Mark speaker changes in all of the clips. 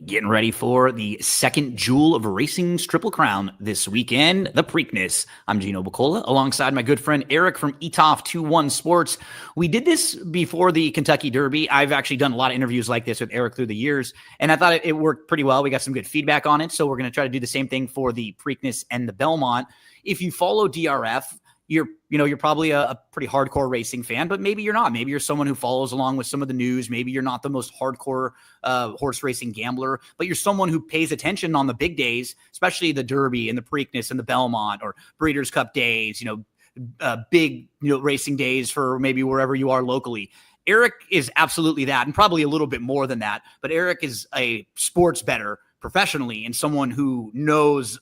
Speaker 1: Getting ready for the second Jewel of Racing's Triple Crown this weekend, the Preakness. I'm Gino alongside my good friend Erik from ETOF 21 Sports. We did this before the Kentucky Derby. I've actually done a lot of interviews like this with Erik through the years, and I thought it worked pretty well. We got some good feedback on it, so we're going to try to do the same thing for the Preakness and the Belmont. If you follow DRF, you're probably a pretty hardcore racing fan, but maybe you're not. Maybe you're someone who follows along with some of the news. Maybe you're not the most hardcore horse racing gambler, but you're someone who pays attention on the big days, especially the Derby and the Preakness and the Belmont or Breeders' Cup days, big, racing days for maybe wherever you are locally. Erik is absolutely that, and probably a little bit more than that. But Erik is a sports bettor professionally and someone who knows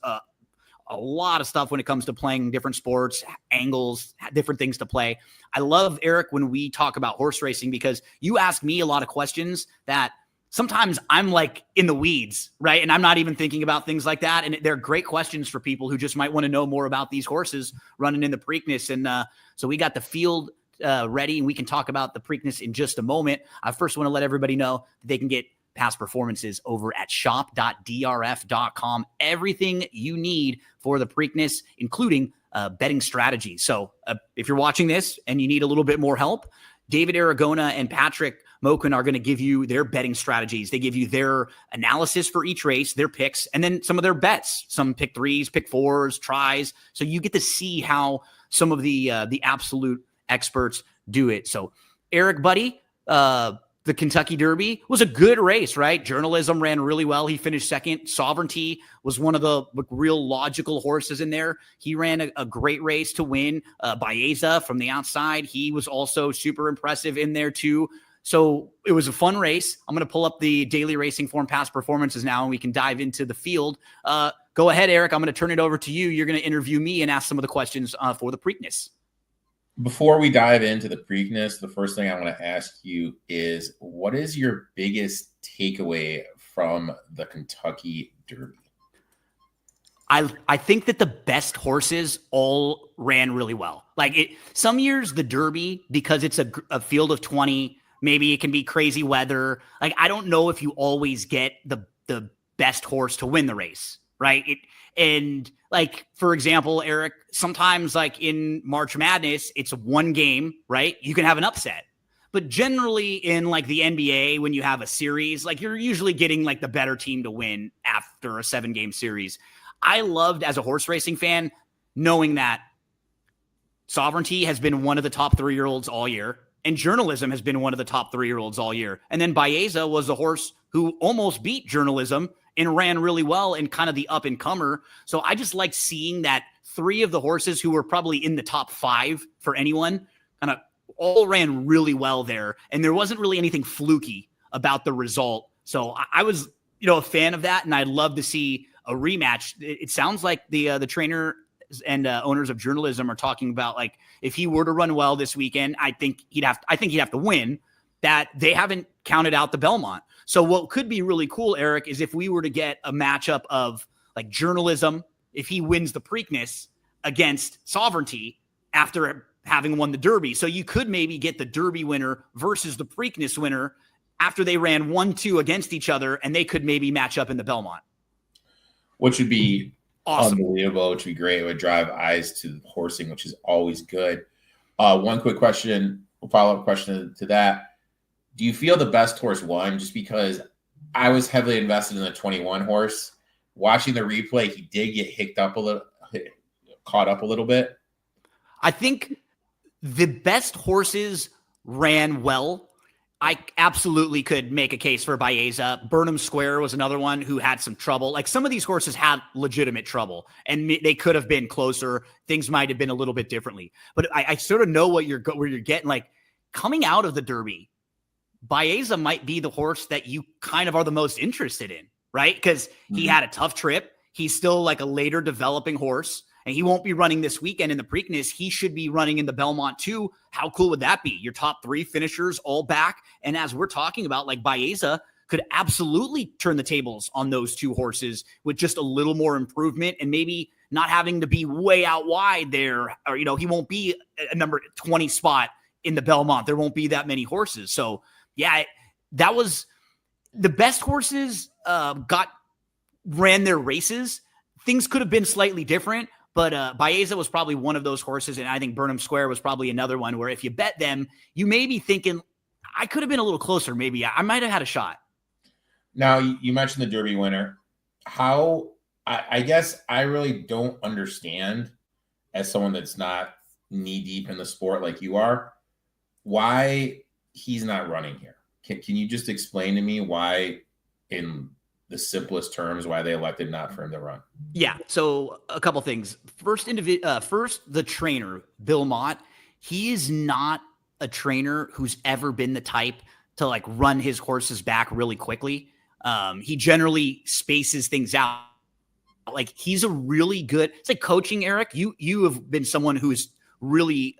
Speaker 1: a lot of stuff when it comes to playing different sports, angles, different things to play. I love, Erik, when we talk about horse racing because you ask me a lot of questions that sometimes I'm like in the weeds, right? And I'm not even thinking about things like that. And they're great questions for people who just might want to know more about these horses running in the Preakness. And so we got the field ready, and we can talk about the Preakness in just a moment. I first want to let everybody know that they can get past performances over at shop.drf.com. Everything you need for the Preakness, including betting strategies. So if you're watching this and you need a little bit more help, David Aragona and Patrick Moken are going to give you their betting strategies. They give you their analysis for each race, their picks, and then some of their bets. Some pick threes, pick fours, tries. So you get to see how some of the absolute experts do it. So Erik, buddy, the Kentucky Derby was a good race, right? Journalism ran really well. He finished second. Sovereignty was one of the real logical horses in there. He ran a great race to win. Baeza from the outside, he was also super impressive in there too. So it was a fun race. I'm going to pull up the daily racing form past performances now, and we can dive into the field. Go ahead, Erik. I'm going to turn it over to you. You're going to interview me and ask some of the questions for the Preakness.
Speaker 2: Before we dive into the Preakness, the first thing I want to ask you is, what is your biggest takeaway from the Kentucky Derby?
Speaker 1: I think that the best horses all ran really well. Some years the Derby, because it's a field of 20, maybe it can be crazy weather. I don't know if you always get the best horse to win the race, right? For example, Erik, sometimes in March Madness, it's one game, right? You can have an upset. But generally in the NBA, when you have a series, you're usually getting the better team to win after a 7-game series. I loved, as a horse racing fan, knowing that Sovereignty has been one of the top 3-year-olds all year, and Journalism has been one of the top 3-year-olds all year. And then Baeza was a horse who almost beat Journalism and ran really well and kind of the up-and-comer. So I just like seeing that 3 of the horses who were probably in the top 5 for anyone kind of all ran really well there. And there wasn't really anything fluky about the result. So I was, a fan of that, and I'd love to see a rematch. It sounds like the trainer and owners of Journalism are talking about if he were to run well this weekend, I think he'd have to win. That they haven't counted out the Belmont. So what could be really cool, Erik, is if we were to get a matchup of Journalism, if he wins the Preakness against Sovereignty after having won the Derby. So you could maybe get the Derby winner versus the Preakness winner after they ran 1-2 against each other, and they could maybe match up in the Belmont.
Speaker 2: Which would be
Speaker 1: awesome.
Speaker 2: Unbelievable, which would be great. It would drive eyes to horsing, which is always good. One quick question, follow-up question to that. Do you feel the best horse won? Just because I was heavily invested in the 21 horse. Watching the replay, he did get caught up a little bit.
Speaker 1: I think the best horses ran well. I absolutely could make a case for Baeza. Burnham Square was another one who had some trouble. Some of these horses had legitimate trouble, and they could have been closer. Things might have been a little bit differently. But I sort of know where you're getting. Coming out of the Derby, Baeza might be the horse that you kind of are the most interested in, right? Because he had a tough trip. He's still a later developing horse, and he won't be running this weekend in the Preakness. He should be running in the Belmont too. How cool would that be? Your top 3 finishers all back. And as we're talking about, Baeza could absolutely turn the tables on those 2 horses with just a little more improvement and maybe not having to be way out wide there. Or, he won't be a number 20 spot in the Belmont. There won't be that many horses. So yeah, that was the best horses ran their races. Things could have been slightly different, but Baeza was probably one of those horses, and I think Burnham Square was probably another one where if you bet them, you may be thinking, I could have been a little closer. Maybe I might have had a shot.
Speaker 2: Now, you mentioned the Derby winner. I guess I really don't understand, as someone that's not knee deep in the sport like you are, why he's not running here. Can you just explain to me why, in the simplest terms, why they elected not for him to run?
Speaker 1: Yeah. So a couple things. First, the trainer, Bill Mott, he is not a trainer who's ever been the type to like run his horses back really quickly. He generally spaces things out. Like he's a really good, it's like coaching, Erik. You have been someone who's really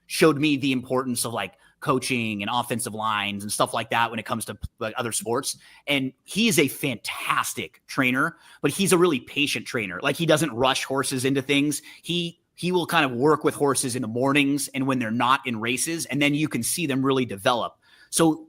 Speaker 1: showed me the importance of like coaching and offensive lines and stuff like that when it comes to like other sports. And he is a fantastic trainer, but he's a really patient trainer. Like he doesn't rush horses into things. He will kind of work with horses in the mornings and when they're not in races, and then you can see them really develop. So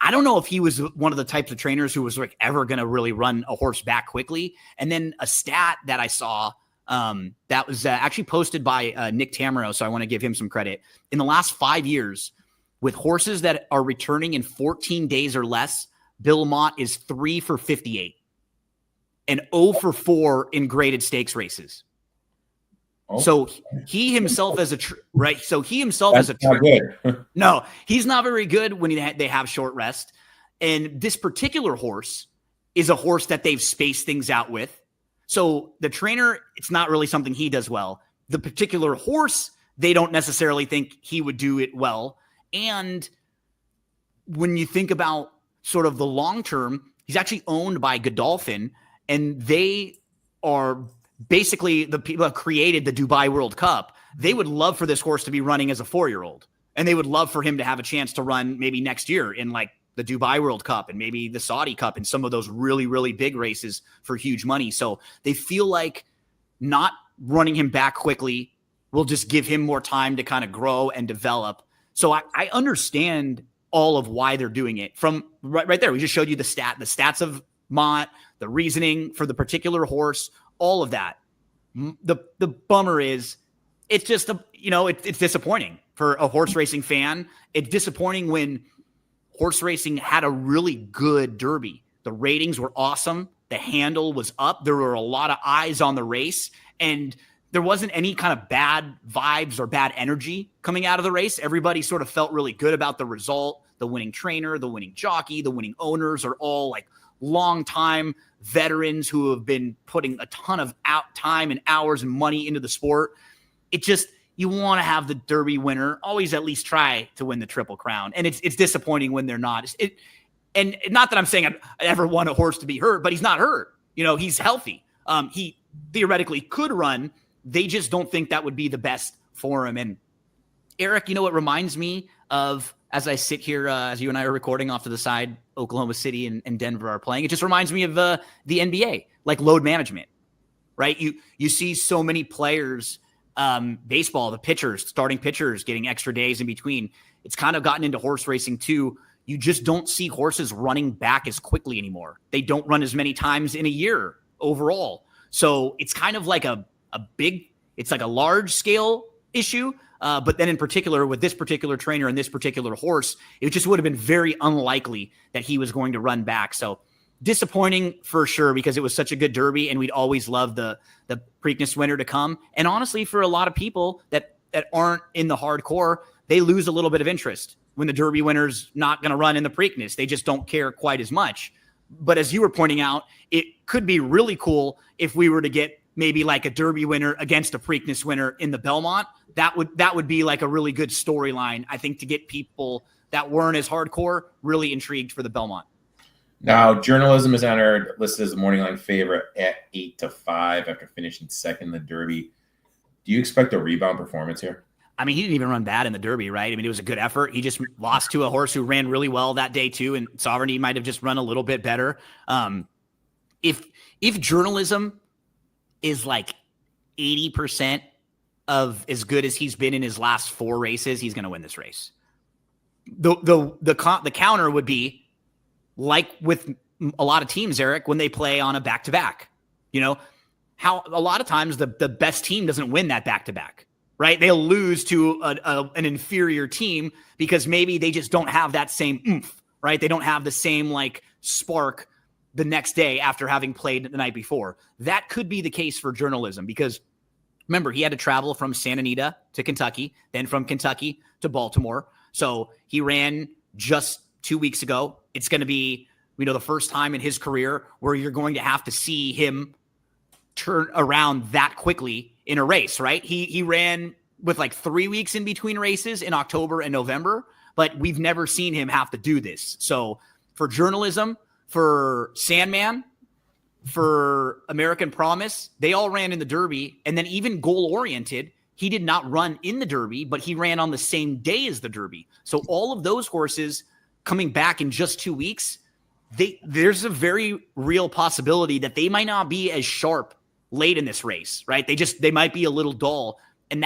Speaker 1: I don't know if he was one of the types of trainers who was like ever going to really run a horse back quickly. And then a stat that I saw that was actually posted by Nick Tamaro, so I want to give him some credit. In the last 5 years, with horses that are returning in 14 days or less, Bill Mott is 3 for 58 and 0 for 4 in graded stakes races. Oh. So he himself as a right. So he himself as a no, he's not very good when they have short rest. And this particular horse is a horse that they've spaced things out with. So the trainer, it's not really something he does well. The particular horse, they don't necessarily think he would do it well. And when you think about sort of the long term, he's actually owned by Godolphin, and they are basically the people that created the Dubai World Cup. They would love for this horse to be running as a 4-year-old, and they would love for him to have a chance to run maybe next year in like the Dubai World Cup and maybe the Saudi Cup and some of those really, really big races for huge money. So they feel like not running him back quickly will just give him more time to kind of grow and develop. So I understand all of why they're doing it. From right there, we just showed you the stats of Mott, the reasoning for the particular horse, all of that. The bummer is it's just it's disappointing for a horse racing fan. It's disappointing when horse racing had a really good Derby. The ratings were awesome. The handle was up. There were a lot of eyes on the race, and there wasn't any kind of bad vibes or bad energy coming out of the race. Everybody sort of felt really good about the result. The winning trainer, the winning jockey, the winning owners are all like long-time veterans who have been putting a ton of time and hours and money into the sport. It just, you want to have the Derby winner always at least try to win the Triple Crown. And it's disappointing when they're not. And not that I'm saying I ever want a horse to be hurt, but he's not hurt. He's healthy. He theoretically could run. They just don't think that would be the best for him. And Erik, it reminds me of, as I sit here, as you and I are recording off to the side, Oklahoma City and Denver are playing. It just reminds me of the NBA, like load management, right? You see so many players, baseball, the pitchers, starting pitchers getting extra days in between. It's kind of gotten into horse racing too. You just don't see horses running back as quickly anymore. They don't run as many times in a year overall. So it's kind of like it's like a large scale issue. But then in particular with this particular trainer and this particular horse, it just would have been very unlikely that he was going to run back. So disappointing for sure, because it was such a good Derby and we'd always love the Preakness winner to come. And honestly, for a lot of people that aren't in the hardcore, they lose a little bit of interest when the Derby winner's not going to run in the Preakness. They just don't care quite as much. But as you were pointing out, it could be really cool if we were to get maybe like a Derby winner against a Preakness winner in the Belmont. That would be like a really good storyline, I think, to get people that weren't as hardcore really intrigued for the Belmont.
Speaker 2: Now, Journalism is listed as a morning line favorite at 8-5 after finishing second in the Derby. Do you expect a rebound performance here?
Speaker 1: I mean, he didn't even run bad in the Derby, right? I mean, it was a good effort. He just lost to a horse who ran really well that day too, and Sovereignty might have just run a little bit better. If Journalism is like 80% of as good as he's been in his last 4 races, he's going to win this race. The counter would be like with a lot of teams, Erik, when they play on a back-to-back, how a lot of times the best team doesn't win that back-to-back, right? They'll lose to an inferior team because maybe they just don't have that same oomph, right? They don't have the same like spark the next day after having played the night before. That could be the case for journalism because remember, he had to travel from Santa Anita to Kentucky, then from Kentucky to Baltimore. So he ran just 2 weeks ago. It's going to be, the first time in his career where you're going to have to see him turn around that quickly in a race, right? He ran with like 3 weeks in between races in October and November, but we've never seen him have to do this. So for journalism, for Sandman, for American Promise, they all ran in the Derby. And then even goal-oriented, he did not run in the Derby, but he ran on the same day as the Derby. So all of those horses coming back in just 2 weeks, there's a very real possibility that they might not be as sharp late in this race, right? They might be a little dull. And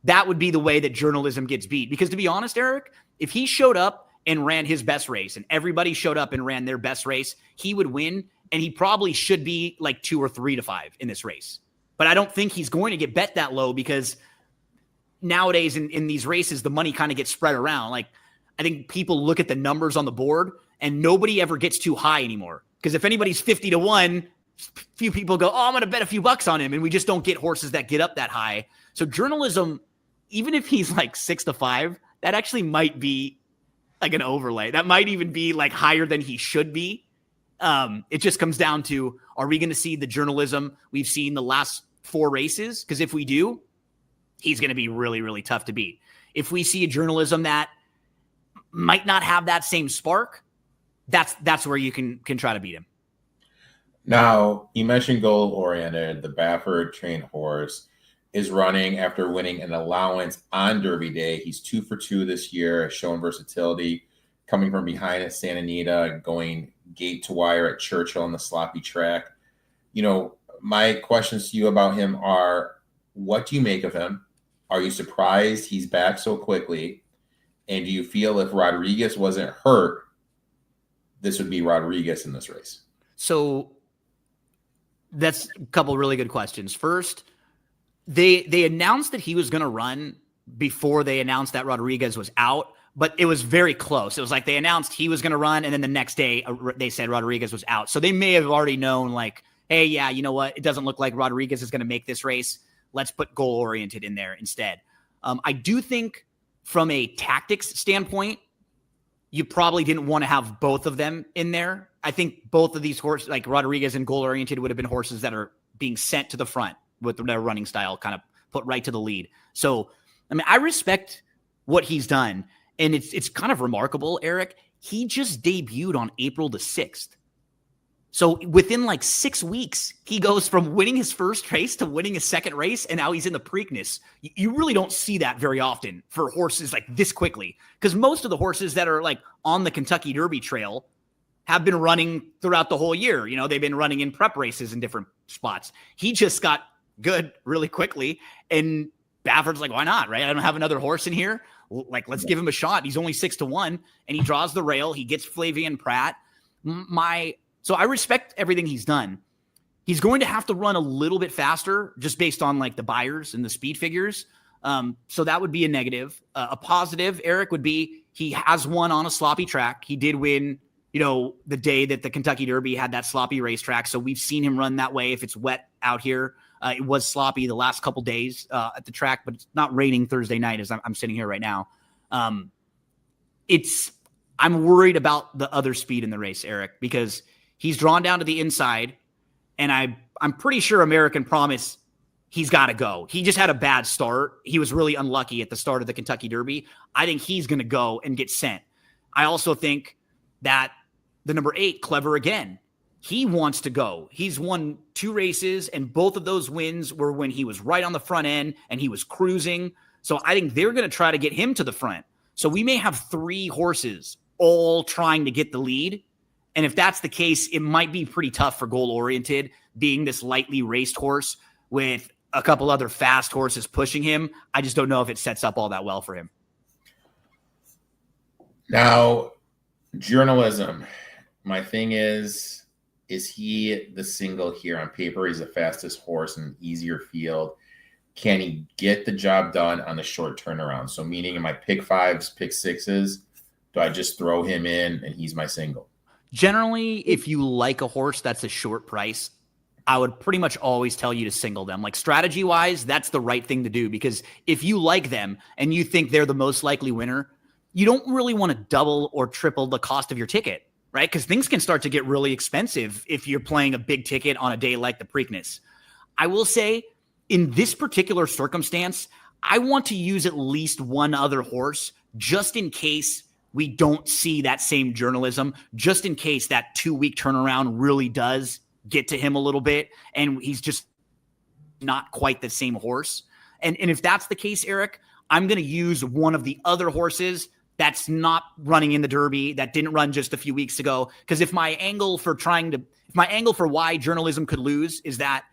Speaker 1: that would be the way that journalism gets beat. Because to be honest, Erik, if he showed up and ran his best race and everybody showed up and ran their best race, he would win. And he probably should be like 2 or 3 to 5 in this race. But I don't think he's going to get bet that low because nowadays in these races, the money kind of gets spread around. Like I think people look at the numbers on the board and nobody ever gets too high anymore. Because if anybody's 50 to 1, few people go, I'm going to bet a few bucks on him. And we just don't get horses that get up that high. So journalism, even if he's like 6 to 5, that actually might be like an overlay. That might even be like higher than he should be. It just comes down to, are we going to see the journalism we've seen the last 4 races? Because if we do, he's going to be really, really tough to beat. If we see a journalism that might not have that same spark, that's where you can try to beat him.
Speaker 2: Now, you mentioned goal-oriented. The Baffert trained horse is running after winning an allowance on Derby Day. He's 2 for 2 this year, showing versatility, coming from behind at Santa Anita, going gate to wire at Churchill on the sloppy track. My questions to you about him are, what do you make of him? Are you surprised he's back so quickly? And do you feel if Rodriguez wasn't hurt, this would be Rodriguez in this race?
Speaker 1: So that's a couple really good questions. First, they announced that he was going to run before they announced that Rodriguez was out, but it was very close. It was like they announced he was going to run, and then the next day they said Rodriguez was out. So they may have already known, like, hey, yeah, you know what? It doesn't look like Rodriguez is going to make this race. Let's put goal-oriented in there instead. I do think from a tactics standpoint, you probably didn't want to have both of them in there. I think both of these horses, like Rodriguez and goal-oriented, would have been horses that are being sent to the front with their running style, kind of put right to the lead. So, I respect what he's done. And it's kind of remarkable, Erik. He just debuted on April the 6th. So within like 6 weeks, he goes from winning his first race to winning his second race, and now he's in the Preakness. You really don't see that very often for horses like this quickly, because most of the horses that are like on the Kentucky Derby trail have been running throughout the whole year. They've been running in prep races in different spots. He just got good really quickly, and Baffert's like, why not, right? I don't have another horse in here. Like, let's give him a shot. He's only 6 to 1, and he draws the rail. He gets Flavien Prat. So I respect everything he's done. He's going to have to run a little bit faster just based on like the buyers and the speed figures. So that would be a negative. A positive, Erik, would be he has won on a sloppy track. He did win, the day that the Kentucky Derby had that sloppy racetrack. So we've seen him run that way if it's wet out here. It was sloppy the last couple days at the track, but it's not raining Thursday night as I'm sitting here right now. I'm worried about the other speed in the race, Erik, because he's drawn down to the inside, and I'm pretty sure American Promise, he's got to go. He just had a bad start. He was really unlucky at the start of the Kentucky Derby. I think he's going to go and get sent. I also think that the number 8, Clever Again, he wants to go. He's won 2 races, and both of those wins were when he was right on the front end and he was cruising. So I think they're going to try to get him to the front. So we may have 3 horses all trying to get the lead. And if that's the case, it might be pretty tough for goal-oriented, being this lightly raced horse with a couple other fast horses pushing him. I just don't know if it sets up all that well for him.
Speaker 2: Now, journalism. my thing is he the single here? On paper, he's the fastest horse in an easier field. Can he get the job done on the short turnaround? So meaning in my pick fives, pick sixes, do I just throw him in and he's my single?
Speaker 1: Generally, if you like a horse that's a short price, I would pretty much always tell you to single them. Like strategy wise, that's the right thing to do, because if you like them and you think they're the most likely winner, you don't really want to double or triple the cost of your ticket, right? Because things can start to get really expensive if you're playing a big ticket on a day like the Preakness. I will say in this particular circumstance, I want to use at least one other horse just in case we don't see that same journalism, just in case that 2-week turnaround really does get to him a little bit and he's just not quite the same horse. And if that's the case, Erik, I'm going to use one of the other horses that's not running in the Derby, that didn't run just a few weeks ago. Because if my angle for why journalism could lose is that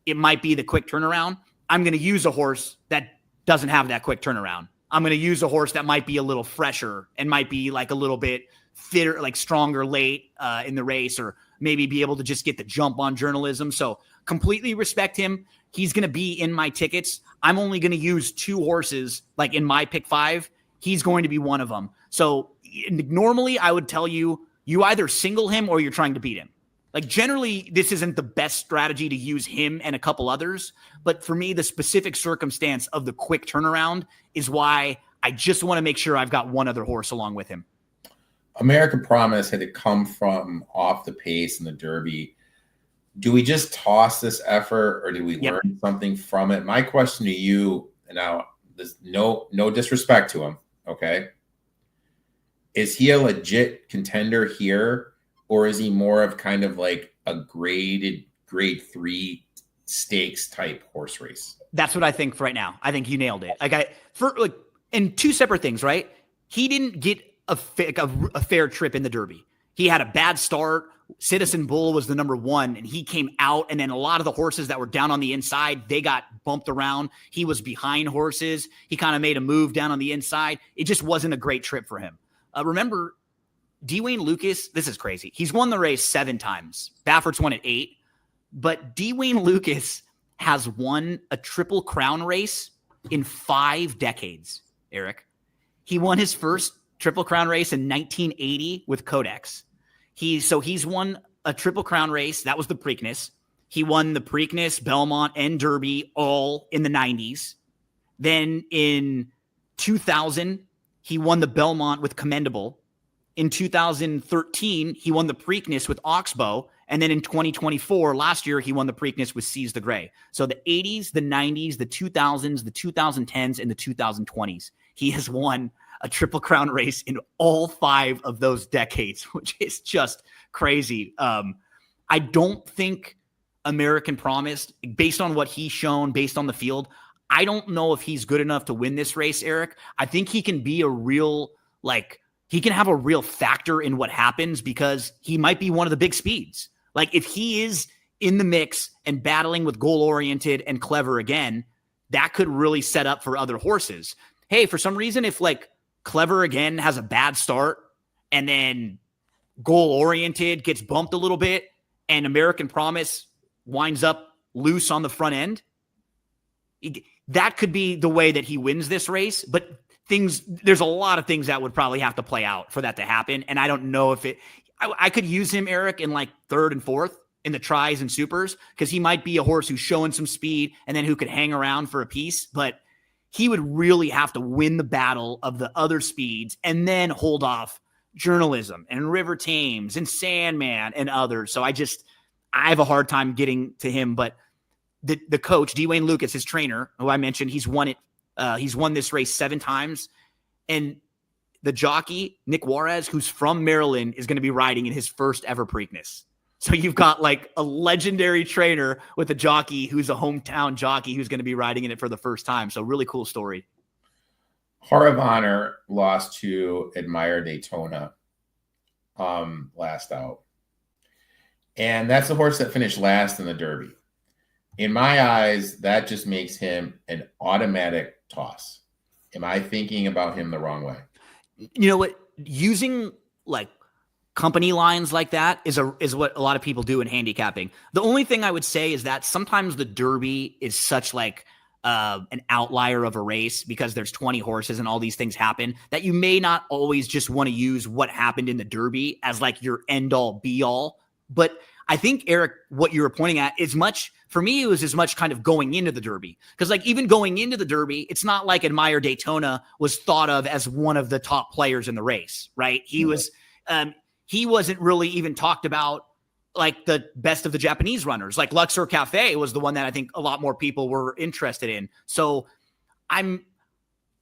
Speaker 1: it might be the quick turnaround, I'm going to use a horse that doesn't have that quick turnaround. I'm going to use a horse that might be a little fresher and might be like a little bit fitter, like stronger late in the race, or maybe be able to just get the jump on journalism. So completely respect him. He's going to be in my tickets. I'm only going to use 2 horses, like in my pick 5. He's going to be one of them. So normally I would tell you either single him or you're trying to beat him. Like generally, this isn't the best strategy to use him and a couple others. But for me, the specific circumstance of the quick turnaround is why I just want to make sure I've got one other horse along with him.
Speaker 2: American Promise had to come from off the pace in the Derby. Do we just toss this effort, or do we learn something from it? My question to you, and now there's no disrespect to him, okay? Is he a legit contender here, or is he more of kind of like a grade 3 stakes type horse race?
Speaker 1: That's what I think right now. I think you nailed it. And 2 separate things, right? He didn't get a fair trip in the Derby. He had a bad start. Citizen Bull was the number 1, and he came out, and then a lot of the horses that were down on the inside, they got bumped around. He was behind horses. He kind of made a move down on the inside. It just wasn't a great trip for him. Remember, Dwayne Lucas, this is crazy. He's won the race 7 times. Baffert's won it 8. But Dwayne Lucas has won a Triple Crown race in 5 decades, Erik. He won his first Triple Crown race in 1980 with Codex. He's won a Triple Crown race. That was the Preakness. He won the Preakness, Belmont, and Derby all in the 90s. Then in 2000, he won the Belmont with Commendable. In 2013, he won the Preakness with Oxbow. And then in 2024, last year, he won the Preakness with Seize the Gray. So the 80s, the 90s, the 2000s, the 2010s, and the 2020s. He has won a Triple Crown race in all 5 of those decades, which is just crazy. I don't think American Promise, based on what he's shown, based on the field, I don't know if he's good enough to win this race, Erik. I think he can be he can have a real factor in what happens, because he might be one of the big speeds. Like if he is in the mix and battling with goal-oriented and Clever again, that could really set up for other horses. Hey, for some reason, if Clever again has a bad start and then goal-oriented gets bumped a little bit and American Promise winds up loose on the front end, that could be the way that he wins this race. But there's a lot of things that would probably have to play out for that to happen. And I don't know if I could use him, Erik, in 3rd and 4th in the tries and supers, because he might be a horse who's showing some speed and then who could hang around for a piece. But he would really have to win the battle of the other speeds and then hold off journalism and River Thames and Sandman and others. So I have a hard time getting to him. But the coach, Dwayne Lucas, his trainer, who I mentioned, he's won this race 7 times. And the jockey, Nick Juarez, who's from Maryland, is going to be riding in his first ever Preakness. So you've got a legendary trainer with a jockey who's a hometown jockey who's going to be riding in it for the first time. So really cool story.
Speaker 2: Heart of Honor lost to Admire Daytona last out. And that's the horse that finished last in the Derby. In my eyes, that just makes him an automatic toss. Am I thinking about him the wrong way?
Speaker 1: You know what? Using company lines like that is what a lot of people do in handicapping. The only thing I would say is that sometimes the Derby is such like an outlier of a race because there's 20 horses and all these things happen that you may not always just want to use what happened in the Derby as like your end all be all. But I think, Erik, what you were pointing at is much, for me, it was as much kind of going into the Derby. Because like even going into the Derby, it's not like Admire Daytona was thought of as one of the top players in the race, right? He wasn't really even talked about like the best of the Japanese runners. Like Luxor Cafe was the one that I think a lot more people were interested in. So I'm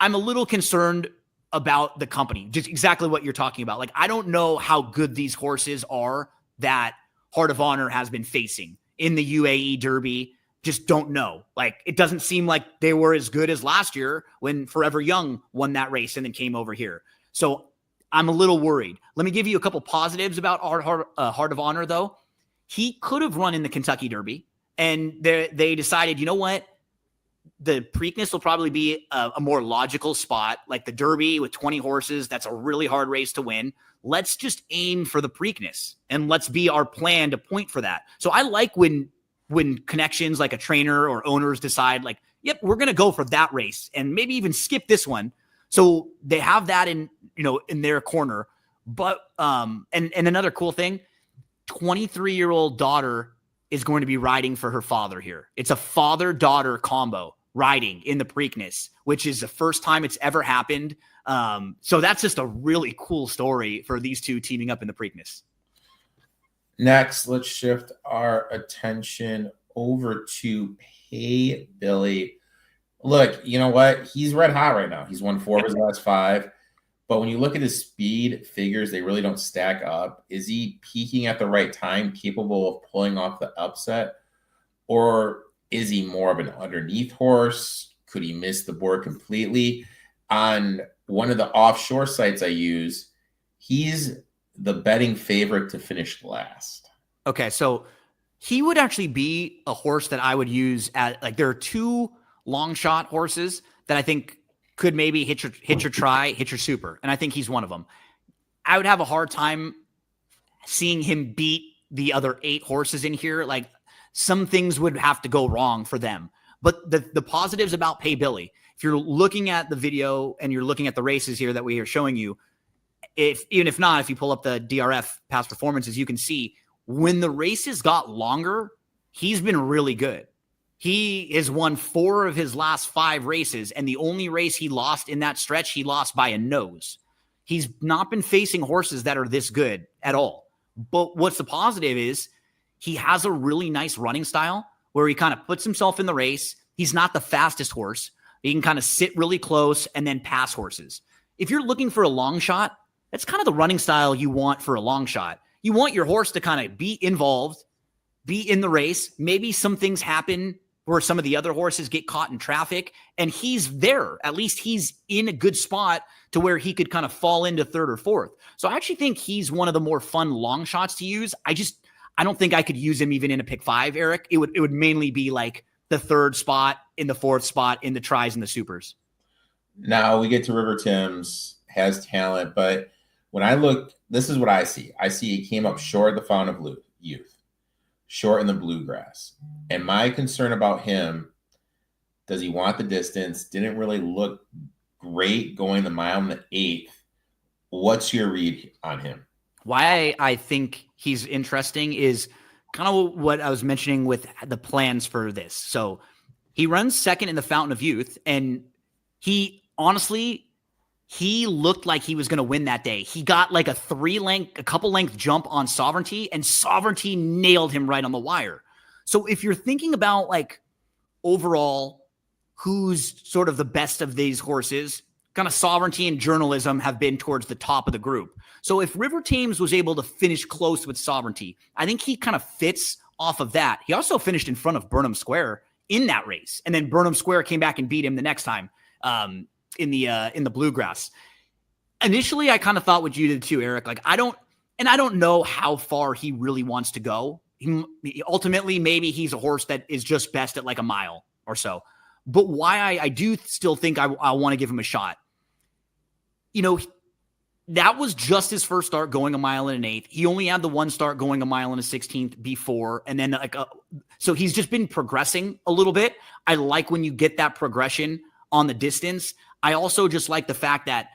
Speaker 1: a little concerned about the company, just exactly what you're talking about. Like, I don't know how good these horses are that Heart of Honor has been facing in the UAE Derby. Just don't know. Like, it doesn't seem like they were as good as last year when Forever Young won that race and then came over here. So I'm a little worried. Let me give you a couple positives about Heart of Honor, though. He could have run in the Kentucky Derby, and they decided, you know what? The Preakness will probably be a more logical spot, like the Derby with 20 horses. That's a really hard race to win. Let's just aim for the Preakness, and let's be our plan to point for that. So I like when connections like a trainer or owners decide, like, yep, we're going to go for that race and maybe even skip this one. So they have that in their corner. But and another cool thing, 23-year-old daughter is going to be riding for her father here. It's a father-daughter combo riding in the Preakness, which is the first time it's ever happened. So that's just a really cool story for these two teaming up in the Preakness.
Speaker 2: Next, let's shift our attention over to Pay Billy. Look, you know what? He's red hot right now. He's won 4 of his last 5. But when you look at his speed figures, they really don't stack up. Is he peaking at the right time, capable of pulling off the upset? Or is he more of an underneath horse? Could he miss the board completely? On one of the offshore sites I use, he's the betting favorite to finish last.
Speaker 1: Okay, so he would actually be a horse that I would use at, like, there are 2 long shot horses that I think could maybe hit your super. And I think he's one of them. I would have a hard time seeing him beat the other 8 horses in here. Like, some things would have to go wrong for them. But the positives about Pay Billy, if you're looking at the video and you're looking at the races here that we are showing you, if you pull up the DRF past performances, you can see when the races got longer, he's been really good. He has won 4 of his last 5 races, and the only race he lost in that stretch, he lost by a nose. He's not been facing horses that are this good at all. But what's the positive is he has a really nice running style where he kind of puts himself in the race. He's not the fastest horse. He can kind of sit really close and then pass horses. If you're looking for a long shot, that's kind of the running style you want for a long shot. You want your horse to kind of be involved, be in the race. Maybe some things happen where some of the other horses get caught in traffic, and he's there. At least he's in a good spot to where he could kind of fall into 3rd or 4th. So I actually think he's one of the more fun long shots to use. I don't think I could use him even in a pick 5, Erik. It would mainly be like the 3rd spot, in the 4th spot, in the tries and the supers.
Speaker 2: Now we get to River Thames, has talent, but when I look, this is what I see. I see he came up short of the Fountain of Youth, short in the Bluegrass. And my concern about him, does he want the distance? Didn't really look great going the mile in the 8th. What's your read on him?
Speaker 1: Why I think he's interesting is kind of what I was mentioning with the plans for this. So he runs 2nd in the Fountain of Youth, and he looked like he was going to win that day. He got like a couple length jump on Sovereignty, and Sovereignty nailed him right on the wire. So if you're thinking about like overall who's sort of the best of these horses, kind of Sovereignty and Journalism have been towards the top of the group. So if River Thames was able to finish close with Sovereignty, I think he kind of fits off of that. He also finished in front of Burnham Square in that race, and then Burnham Square came back and beat him the next time in the Bluegrass. Initially, I kind of thought what you did too, Erik. Like, I don't know how far he really wants to go. Ultimately, maybe he's a horse that is just best at like a mile or so. But why I do still think I want to give him a shot. that was just his first start going a mile and an eighth. He only had the one start going a mile and a 16th before. And then so he's just been progressing a little bit. I like when you get that progression on the distance. I also just like the fact that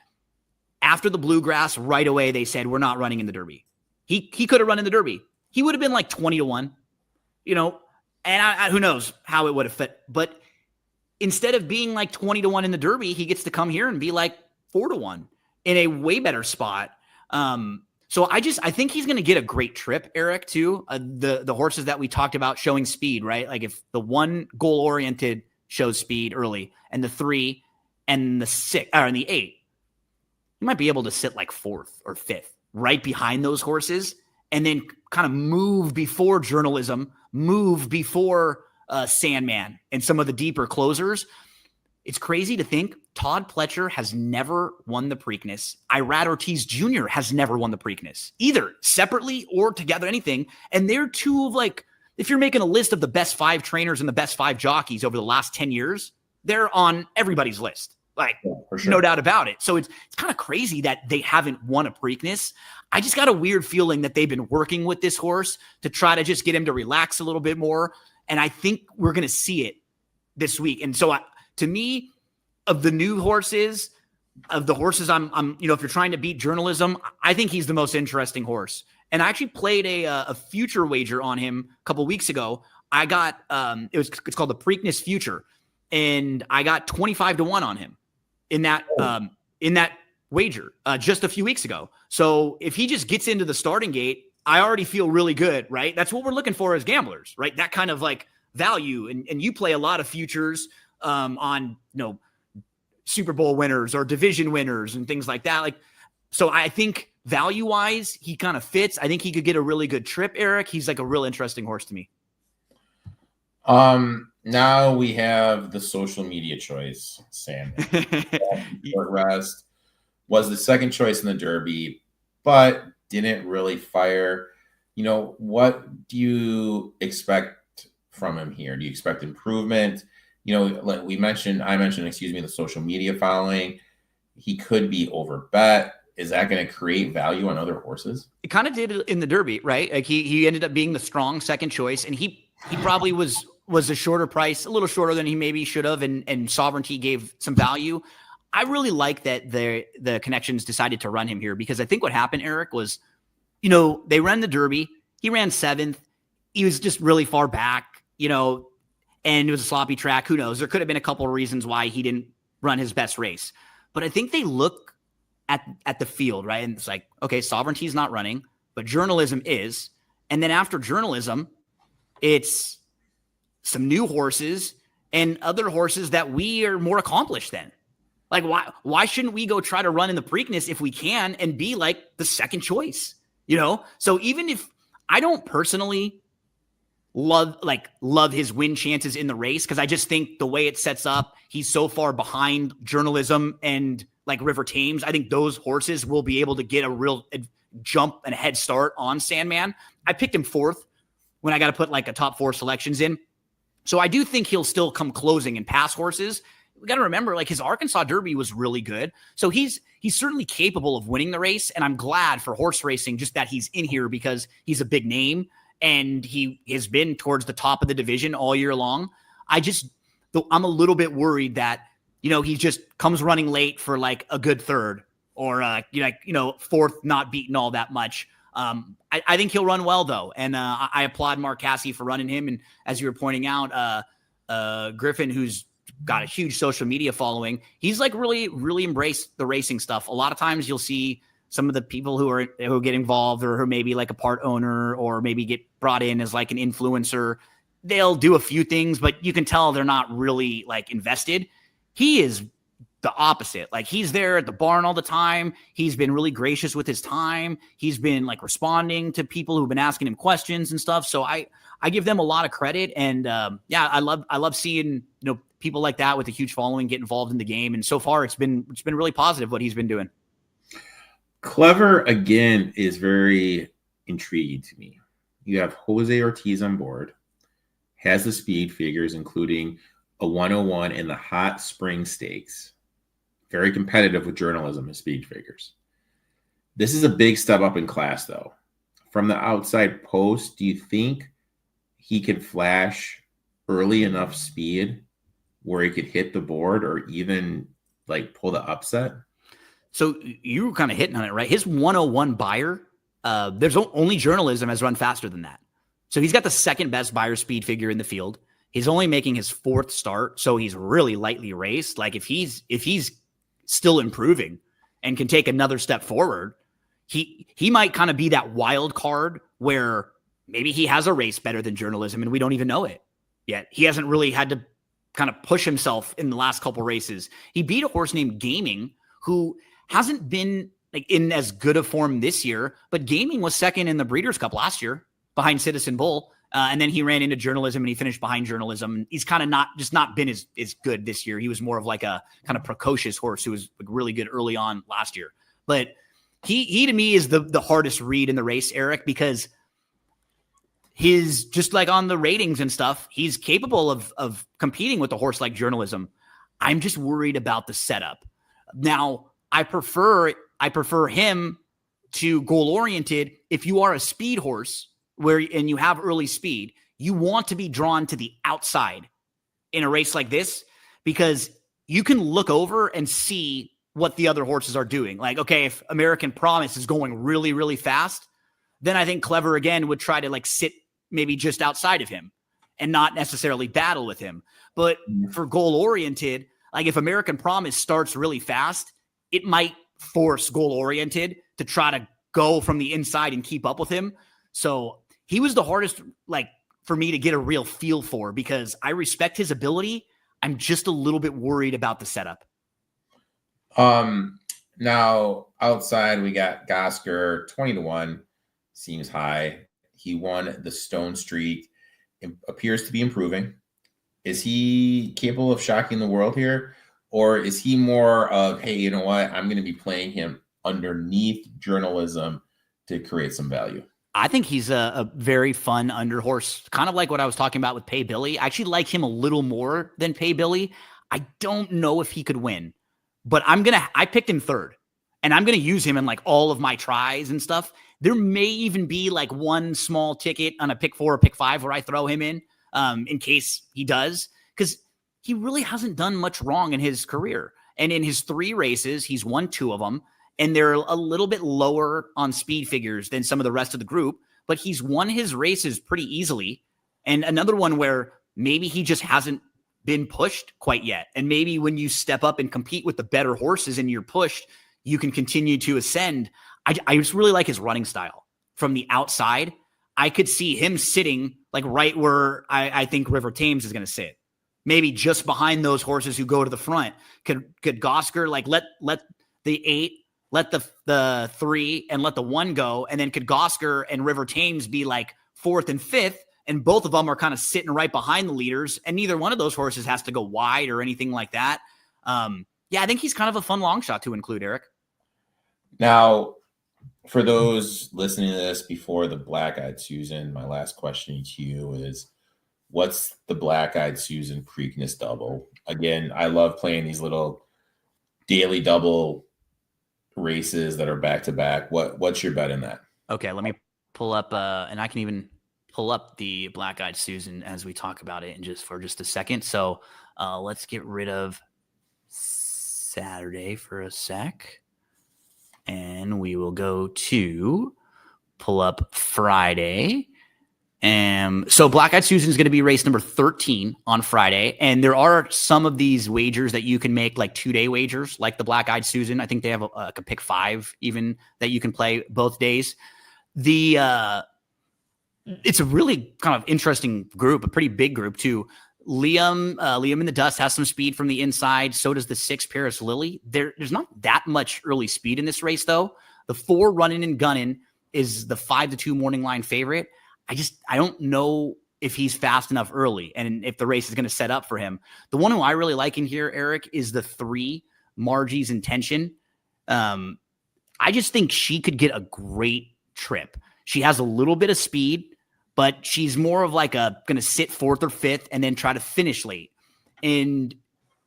Speaker 1: after the Bluegrass, right away, they said, we're not running in the Derby. He could have run in the Derby. He would have been like 20-1, and who knows how it would have fit. But instead of being like 20-1 in the Derby, he gets to come here and be like 4-1 in a way better spot. So I think he's going to get a great trip, Erik, too. The horses that we talked about showing speed, right? Like if the one goal-oriented shows speed early and the 3 and the 6 and the 8, you might be able to sit like 4th or 5th right behind those horses and then kind of move before Journalism, move before Sandman and some of the deeper closers. It's crazy to think Todd Pletcher has never won the Preakness. Irad Ortiz Jr. has never won the Preakness, either separately or together, anything. And they're two of like, if you're making a list of the best 5 trainers and the best 5 jockeys over the last 10 years, they're on everybody's list. Like, yeah, for sure. No doubt about it. So it's kind of crazy that they haven't won a Preakness. I just got a weird feeling that they've been working with this horse to try to just get him to relax a little bit more. And I think we're going to see it this week. And so to me, of the new horses, of the horses I'm if you're trying to beat Journalism, I think he's the most interesting horse. And I actually played a future wager on him a couple weeks ago. I got it's called the Preakness Future, and I got 25-1 on him in that wager just a few weeks ago. So if he just gets into the starting gate, I already feel really good, right? That's what we're looking for as gamblers, right? That kind of like value. And you play a lot of futures on Super Bowl winners or division winners and things like that. Like, so I think value-wise, he kind of fits. I think he could get a really good trip, Erik. He's like a real interesting horse to me.
Speaker 2: Now we have the social media choice, Sam. Short rest was the second choice in the Derby, but didn't really fire. What do you expect from him here? Do you expect improvement? Like I mentioned, the social media following. He could be overbet. Is that going to create value on other horses?
Speaker 1: It kind of did in the Derby, right? Like he ended up being the strong second choice, and he probably was a shorter price, a little shorter than he maybe should have, and Sovereignty gave some value. I really like that the connections decided to run him here, because I think what happened, Erik, was, they ran the Derby. He ran 7th. He was just really far back, and it was a sloppy track. Who knows? There could have been a couple of reasons why he didn't run his best race. But I think they look at the field, right? And it's like, okay, Sovereignty's not running, but Journalism is. And then after Journalism, it's some new horses and other horses that we are more accomplished than. Like, why shouldn't we go try to run in the Preakness if we can and be like the second choice, So even if I don't personally love his win chances in the race, because I just think the way it sets up, he's so far behind Journalism and like River Thames. I think those horses will be able to get a real jump and a head start on Sandman. I picked him 4th when I got to put like a top 4 selections in. So I do think he'll still come closing and pass horses. We got to remember, like, his Arkansas Derby was really good. So he's certainly capable of winning the race. And I'm glad for horse racing just that he's in here, because he's a big name and he has been towards the top of the division all year long. I'm a little bit worried that, he just comes running late for like a good 3rd or 4th, not beaten all that much. I think he'll run well, though. And I applaud Mark Casse for running him. And as you were pointing out, Griffin, who's got a huge social media following, he's like really, really embraced the racing stuff. A lot of times you'll see some of the people who get involved, or who maybe like a part owner, or maybe get brought in as like an influencer. They'll do a few things, but you can tell they're not really like invested. He is the opposite. Like, he's there at the barn all the time. He's been really gracious with his time. He's been like responding to people who've been asking him questions and stuff. So I give them a lot of credit. And I love seeing, people like that with a huge following get involved in the game. And so far it's been really positive what he's been doing.
Speaker 2: Clever, again, is very intriguing to me. You have Jose Ortiz on board, has the speed figures, including a 101 in the Hot Spring Stakes. Very competitive with Journalism and speed figures. This is a big step up in class, though. From the outside post, do you think he could flash early enough speed where he could hit the board or even like pull the upset?
Speaker 1: So you were kind of hitting on it, right? His 101 buyer, there's only journalism has run faster than that. So he's got the second best buyer speed figure in the field. He's only making his fourth start, so he's really lightly raced. Like if he's still improving and can take another step forward, he might kind of be that wild card where maybe he has a race better than journalism and we don't even know it yet. He hasn't really had to kind of push himself in the last couple races. He beat a horse named Gaming, who hasn't been like in as good a form this year, but Gaming was second in the Breeders' Cup last year behind Citizen Bull. And then he ran into journalism and he finished behind journalism. He's kind of not been as good this year. He was more of like a kind of precocious horse who was really good early on last year. But he to me is the hardest read in the race, Erik, because his just like on the ratings and stuff, he's capable of competing with a horse like journalism. I'm just worried about the setup. Now, I prefer him to goal oriented. If you are a speed horse and you have early speed, you want to be drawn to the outside in a race like this because you can look over and see what the other horses are doing. Like, okay, if American Promise is going really, really fast, then I think Clever again would try to like sit maybe just outside of him and not necessarily battle with him. But for goal oriented, like if American Promise starts really fast, it might force goal oriented to try to go from the inside and keep up with him. So he was the hardest, like, for me to get a real feel for because I respect his ability. I'm just a little bit worried about the setup.
Speaker 2: Now outside we got Gosker 20-1, seems high. He won the Stone Streak. It appears to be improving. Is he capable of shocking the world here? Or is he more of, hey, you know what? I'm going to be playing him underneath journalism to create some value.
Speaker 1: I think he's a very fun under horse, kind of like what I was talking about with Pay Billy. I actually like him a little more than Pay Billy. I don't know if he could win, but I picked him third, and I'm going to use him in like all of my tries and stuff. There may even be like one small ticket on a pick 4 or pick 5 where I throw him in case he does, because he really hasn't done much wrong in his career. And in his 3 races, he's won 2 of them. And they're a little bit lower on speed figures than some of the rest of the group, but he's won his races pretty easily. And another one where maybe he just hasn't been pushed quite yet. And maybe when you step up and compete with the better horses and you're pushed, you can continue to ascend. I just really like his running style from the outside. I could see him sitting like right where I think River Thames is going to sit. Maybe just behind those horses who go to the front. Could Gosker like let the 8, let the 3 and let the 1 go, and then could Gosker and River Thames be like 4th and 5th, and both of them are kind of sitting right behind the leaders, and neither one of those horses has to go wide or anything like that. Yeah, I think he's kind of a fun long shot to include, Erik.
Speaker 2: Now, for those listening to this before the Black Eyed Susan, my last question to you is, what's the Black Eyed Susan Preakness double? Again, I love playing these little daily double races that are back to back. What's your bet in that?
Speaker 1: Okay, let me pull up and I can even pull up the Black Eyed Susan as we talk about it for just a second. So let's get rid of Saturday for a sec, and we will go to pull up Friday. So Black Eyed Susan is going to be race number 13 on Friday. And there are some of these wagers that you can make like 2-day wagers, like the Black Eyed Susan. I think they have a pick 5 even that you can play both days. It's a really kind of interesting group, a pretty big group too. Liam in the Dust has some speed from the inside. So does the 6 Paris Lily. There's not that much early speed in this race though. The 4 Running and Gunning is the 5-2 morning line favorite. I don't know if he's fast enough early and if the race is going to set up for him. The one who I really like in here, Erik, is the 3 Margie's Intention. I just think she could get a great trip. She has a little bit of speed, but she's more of like going to sit 4th or 5th and then try to finish late. And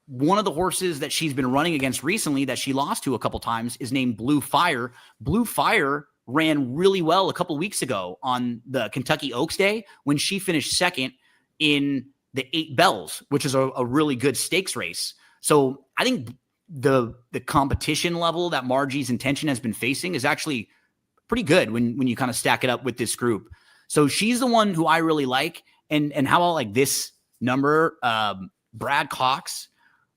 Speaker 1: one of the horses that she's been running against recently that she lost to a couple times is named Blue Fire. Blue Fire ran really well a couple weeks ago on the Kentucky Oaks Day when she finished second in the 8 Bells, which is a really good stakes race. So I think the competition level that Margie's Intention has been facing is actually pretty good when you kind of stack it up with this group. So she's the one who I really like. And how about like this number, Brad Cox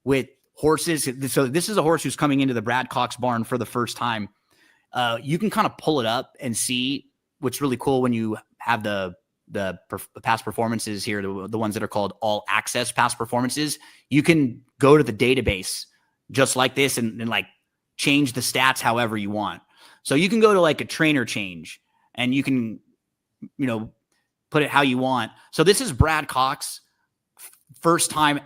Speaker 1: with horses. So this is a horse who's coming into the Brad Cox barn for the first time. You can kind of pull it up and see what's really cool when you have the past performances here, the ones that are called all access past performances. You can go to the database just like this and like change the stats however you want. So you can go to like a trainer change and you can, put it how you want. So this is Brad Cox first time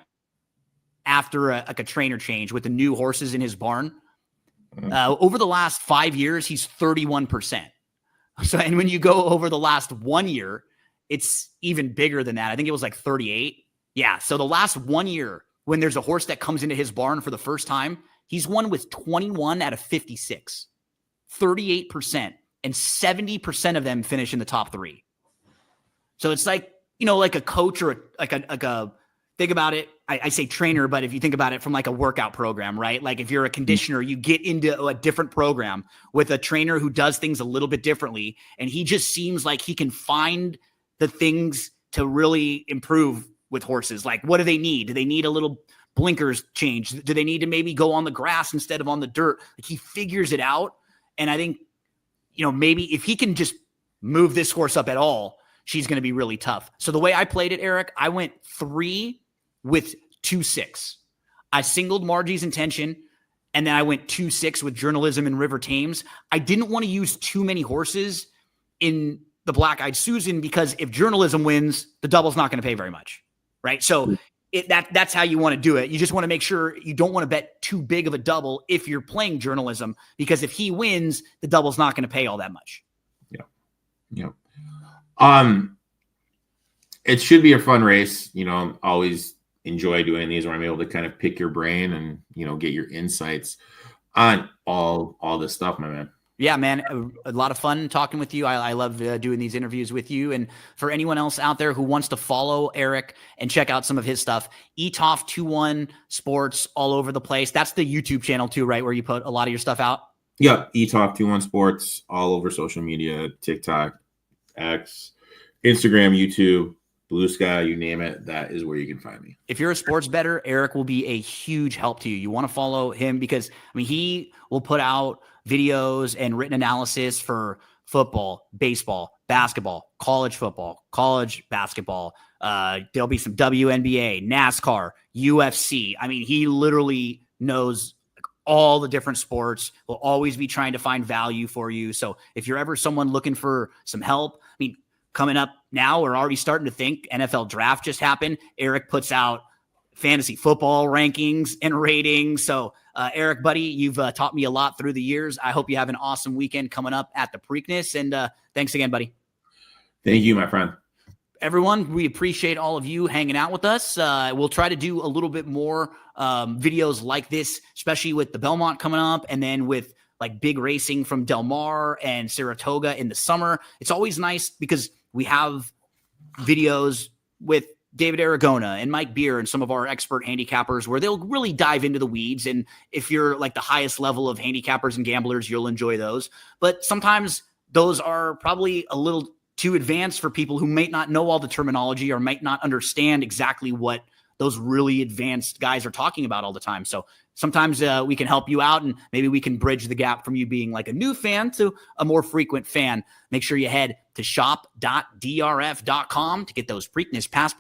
Speaker 1: after a trainer change with the new horses in his barn. Over the last 5 years, he's 31%. So, and when you go over the last 1 year, it's even bigger than that. I think it was like 38. Yeah. So the last 1 year, when there's a horse that comes into his barn for the first time, he's won with 21 out of 56, 38%, and 70% of them finish in the top 3. So it's like, like a coach or like a think about it. I say trainer, but if you think about it from like a workout program, right? Like if you're a conditioner, you get into a different program with a trainer who does things a little bit differently. And he just seems like he can find the things to really improve with horses. Like, what do they need? Do they need a little blinkers change? Do they need to maybe go on the grass instead of on the dirt? Like, he figures it out. And I think, maybe if he can just move this horse up at all, she's going to be really tough. So the way I played it, Erik, I went 3 with 2-6. I singled Margie's Intention, and then I went 2-6 with Journalism and River Thames. I didn't want to use too many horses in the Black Eyed Susan because if Journalism wins, the double's not going to pay very much, right? So that's how you want to do it. You just want to make sure you don't want to bet too big of a double if you're playing Journalism, because if he wins, the double's not going to pay all that much.
Speaker 2: Yeah. It should be a fun race. Always enjoy doing these where I'm able to kind of pick your brain and, get your insights on all this stuff, my man.
Speaker 1: Yeah, man. A lot of fun talking with you. I love doing these interviews with you. And for anyone else out there who wants to follow Erik and check out some of his stuff, ETOF21 Sports all over the place. That's the YouTube channel too, right? Where you put a lot of your stuff out.
Speaker 2: Yeah. ETOF21 Sports all over social media, TikTok, X, Instagram, YouTube, Blue Sky, you name it. That is where you can find me. If you're a sports bettor, Erik will be a huge help to you. You want to follow him because he will put out videos and written analysis for football, baseball, basketball, college football, college basketball. There'll be some WNBA, NASCAR, UFC. He literally knows all the different sports, will always be trying to find value for you. So if you're ever someone looking for some help, coming up now, we're already starting to think NFL draft just happened. Erik puts out fantasy football rankings and ratings. So Erik, buddy, you've taught me a lot through the years. I hope you have an awesome weekend coming up at the Preakness. And thanks again, buddy. Thank you, my friend.
Speaker 1: Everyone, we appreciate all of you hanging out with us. We'll try to do a little bit more videos like this, especially with the Belmont coming up and then with like big racing from Del Mar and Saratoga in the summer. It's always nice because we have videos with David Aragona and Mike Beer and some of our expert handicappers where they'll really dive into the weeds. And if you're like the highest level of handicappers and gamblers, you'll enjoy those. But sometimes those are probably a little too advanced for people who might not know all the terminology or might not understand exactly what those really advanced guys are talking about all the time. So sometimes we can help you out and maybe we can bridge the gap from you being like a new fan to a more frequent fan. Make sure you head to shop.drf.com to get those Preakness Pass